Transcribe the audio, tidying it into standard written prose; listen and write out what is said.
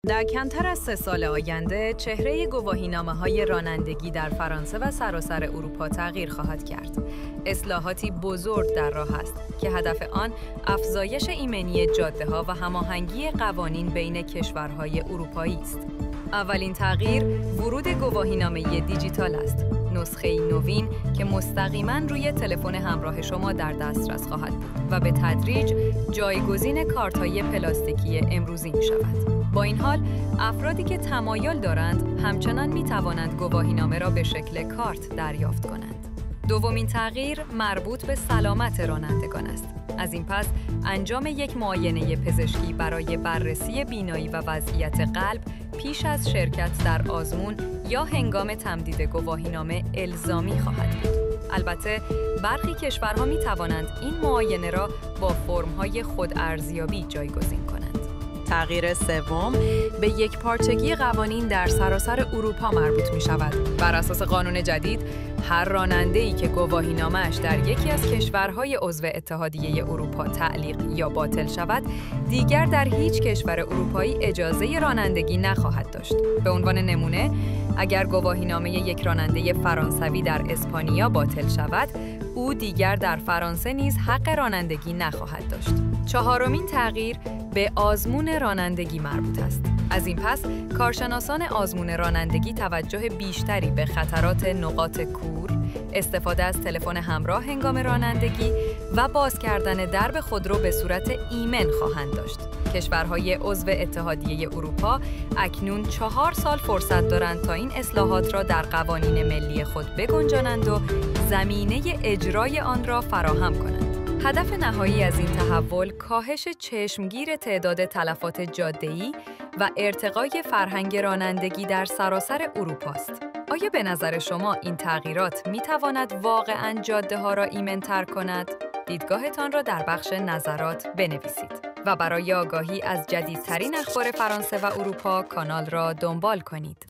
در کمتر از 3 سال آینده، چهره گواهینامه‌های رانندگی در فرانسه و سراسر اروپا تغییر خواهد کرد. اصلاحاتی بزرگ در راه است که هدف آن افزایش ایمنی جاده‌ها و هماهنگی قوانین بین کشورهای اروپایی است. اولین تغییر ورود گواهینامه دیجیتال است. نسخه‌ای نوین که مستقیماً روی تلفن همراه شما در دسترس خواهد بود و به تدریج جایگزین کارت‌های پلاستیکی امروزی می‌شود. با این حال، افرادی که تمایل دارند همچنان می‌توانند گواهینامه را به شکل کارت دریافت کنند. دومین تغییر مربوط به سلامت رانندگان است. از این پس انجام یک معاینه پزشکی برای بررسی بینایی و وضعیت قلب پیش از شرکت در آزمون یا هنگام تمدید گواهینامه الزامی خواهد بود. البته برخی کشورها می توانند این معاینه را با فرم‌های خودارزیابی جایگزین کنند. تغییر سوم به یکپارچگی قوانین در سراسر اروپا مربوط می شود. بر اساس قانون جدید، هر راننده‌ای که گواهینامه‌اش در یکی از کشورهای عضو اتحادیه اروپا تعلیق یا باطل شود، دیگر در هیچ کشور اروپایی اجازه رانندگی نخواهد داشت. به عنوان نمونه، اگر گواهینامه یک راننده فرانسوی در اسپانیا باطل شود، او دیگر در فرانسه نیز حق رانندگی نخواهد داشت. چهارمین تغییر به آزمون رانندگی مربوط است. از این پس، کارشناسان آزمون رانندگی توجه بیشتری به خطرات نقاط کور، استفاده از تلفن همراه هنگام رانندگی و باز کردن درب خودرو به صورت ایمن خواهند داشت. کشورهای عضو اتحادیه اروپا اکنون 4 سال فرصت دارند تا این اصلاحات را در قوانین ملی خود بگنجانند و زمینه اجرای آن را فراهم کنند. هدف نهایی از این تحول کاهش چشمگیر تعداد تلفات جاده‌ای و ارتقای فرهنگ رانندگی در سراسر اروپا است. آیا به نظر شما این تغییرات می‌تواند واقعاً جاده‌ها را ایمن‌تر کند؟ دیدگاهتان را در بخش نظرات بنویسید و برای آگاهی از جدیدترین اخبار فرانسه و اروپا کانال را دنبال کنید.